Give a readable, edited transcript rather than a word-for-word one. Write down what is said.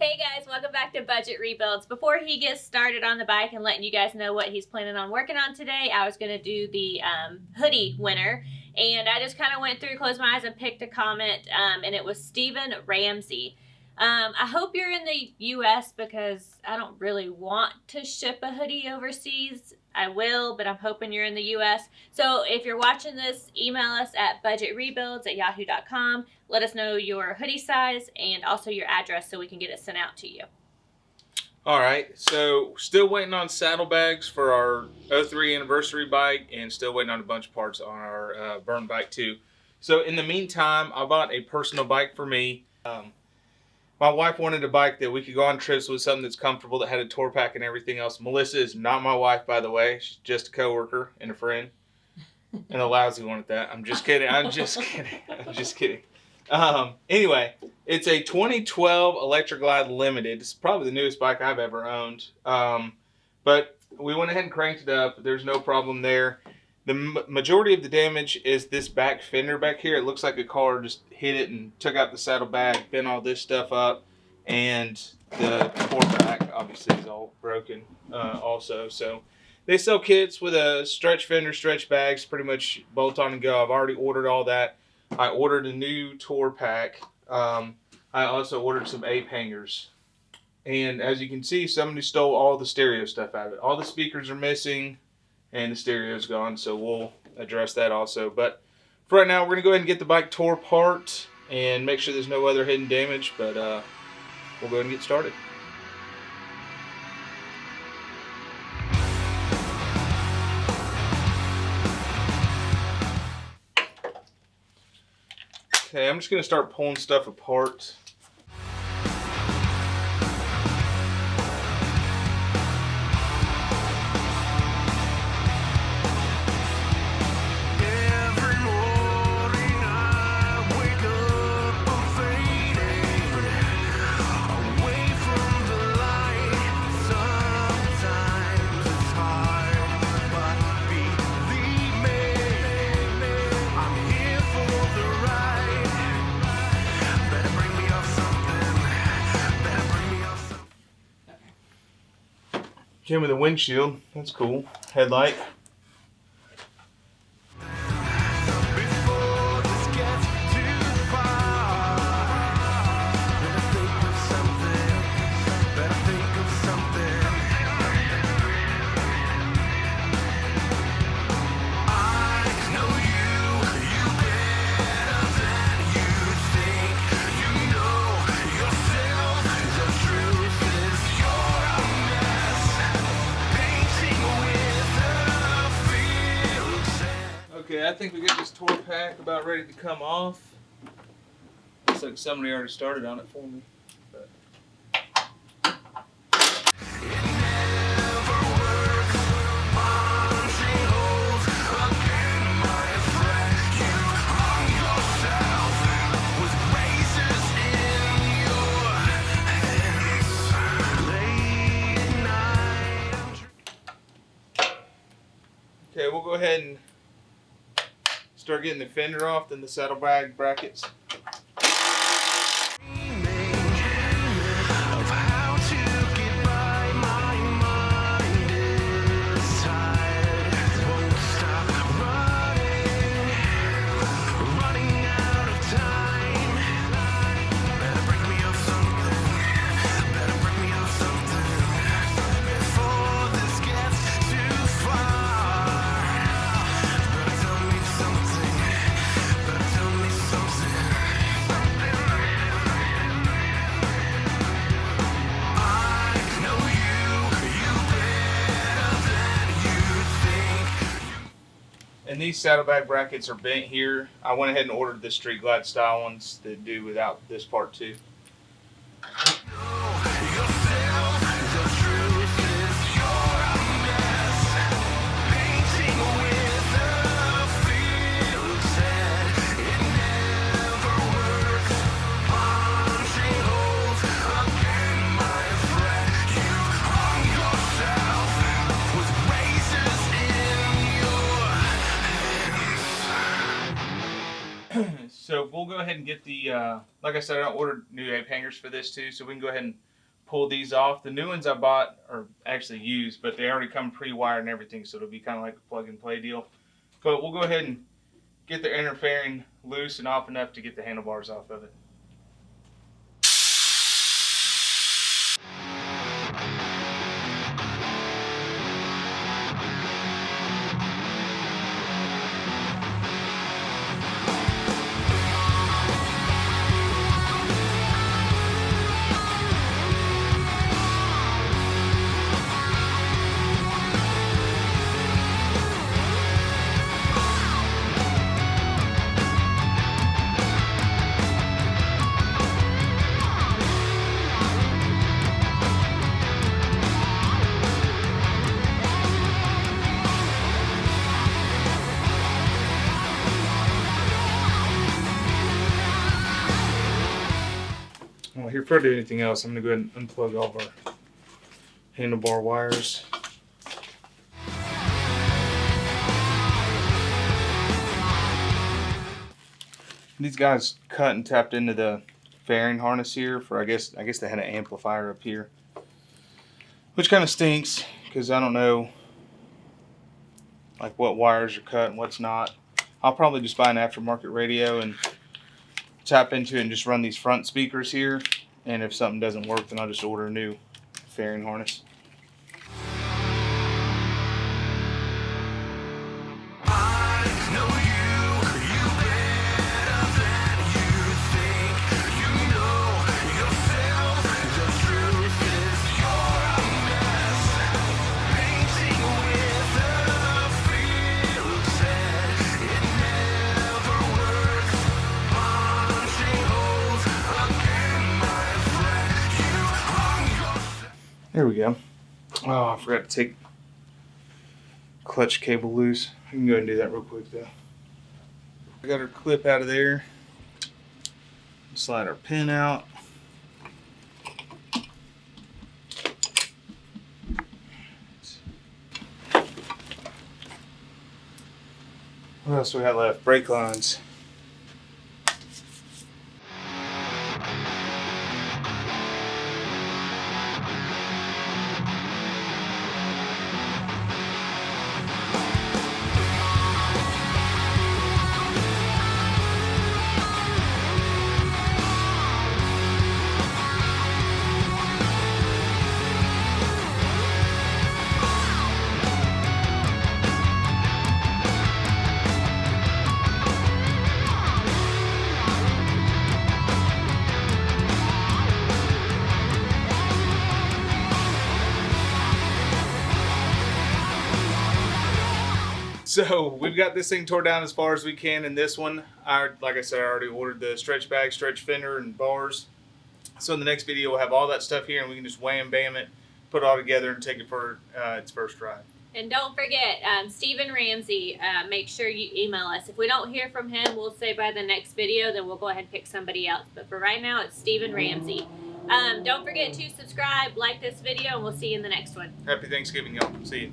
Hey guys, welcome back to Budget Rebuilds. Before he gets started on the bike and letting you guys know what he's planning on working on today, I was going to do the hoodie winner. And I just kind of went through, closed my eyes, and picked a comment, and it was Stephen Ramsey. I hope you're in the U.S. because I don't really want to ship a hoodie overseas. I will, but I'm hoping you're in the U.S. So if you're watching this, email us at budgetrebuilds@yahoo.com. Let us know your hoodie size and also your address so we can get it sent out to you. All right, so still waiting on saddlebags for our 03 anniversary bike and still waiting on a bunch of parts on our burn bike too. So in the meantime, I bought a personal bike for me. My wife wanted a bike that we could go on trips with, something that's comfortable, that had a tour pack and everything else. Melissa is not my wife, by the way. She's just a coworker and a friend. And a lousy one at that. I'm just kidding. I'm just kidding. I'm just kidding. Anyway, it's a 2012 Electra Glide Limited. It's probably the newest bike I've ever owned. But we went ahead and cranked it up. There's no problem there. The majority of the damage is this back fender back here. It looks like a car just hit it and took out the saddlebag, bent all this stuff up, and the tour back obviously is all broken also. So they sell kits with a stretch fender, stretch bags, pretty much bolt on and go. I've already ordered all that. I ordered a new tour pack. I also ordered some ape hangers. And as you can see, somebody stole all the stereo stuff out of it. All the speakers are missing and the stereo's gone, so we'll address that also. But for right now, we're going to go ahead and get the bike tore apart and make sure there's no other hidden damage, but we'll go ahead and get started. Okay, I'm just going to start pulling stuff apart. Came with a windshield. That's cool. Headlight. Okay, I think we got this tour pack about ready to come off. Looks like somebody already started on it for me. But. Okay, we'll go ahead and start getting the fender off, then the saddlebag brackets. And these saddlebag brackets are bent here. I went ahead and ordered the Street Glide style ones that do without this part too. So we'll go ahead and get the, like I said, I ordered new ape hangers for this too, so we can go ahead and pull these off. The new ones I bought are actually used, but they already come pre-wired and everything, so it'll be kind of like a plug and play deal. But we'll go ahead and get the interfering loose and off enough to get the handlebars off of it. Well, here, before I do anything else, I'm going to go ahead and unplug all of our handlebar wires. These guys cut and tapped into the fairing harness here for, I guess they had an amplifier up here, which kind of stinks because I don't know like what wires are cut and what's not. I'll probably just buy an aftermarket radio and tap into it and just run these front speakers here, and if something doesn't work, then I'll just order a new fairing harness. There we go. Oh, I forgot to take clutch cable loose. I can go ahead and do that real quick though. I got our clip out of there. Slide our pin out. What else we got left? Brake lines. So we've got this thing tore down as far as we can in this one. Like I said, I already ordered the stretch bag, stretch fender, and bars. So in the next video, we'll have all that stuff here, and we can just wham bam it, put it all together, and take it for its first ride. And don't forget, Stephen Ramsey, make sure you email us. If we don't hear from him, we'll say by the next video, then we'll go ahead and pick somebody else. But for right now, it's Stephen Ramsey. Don't forget to subscribe, like this video, and we'll see you in the next one. Happy Thanksgiving, y'all. See you.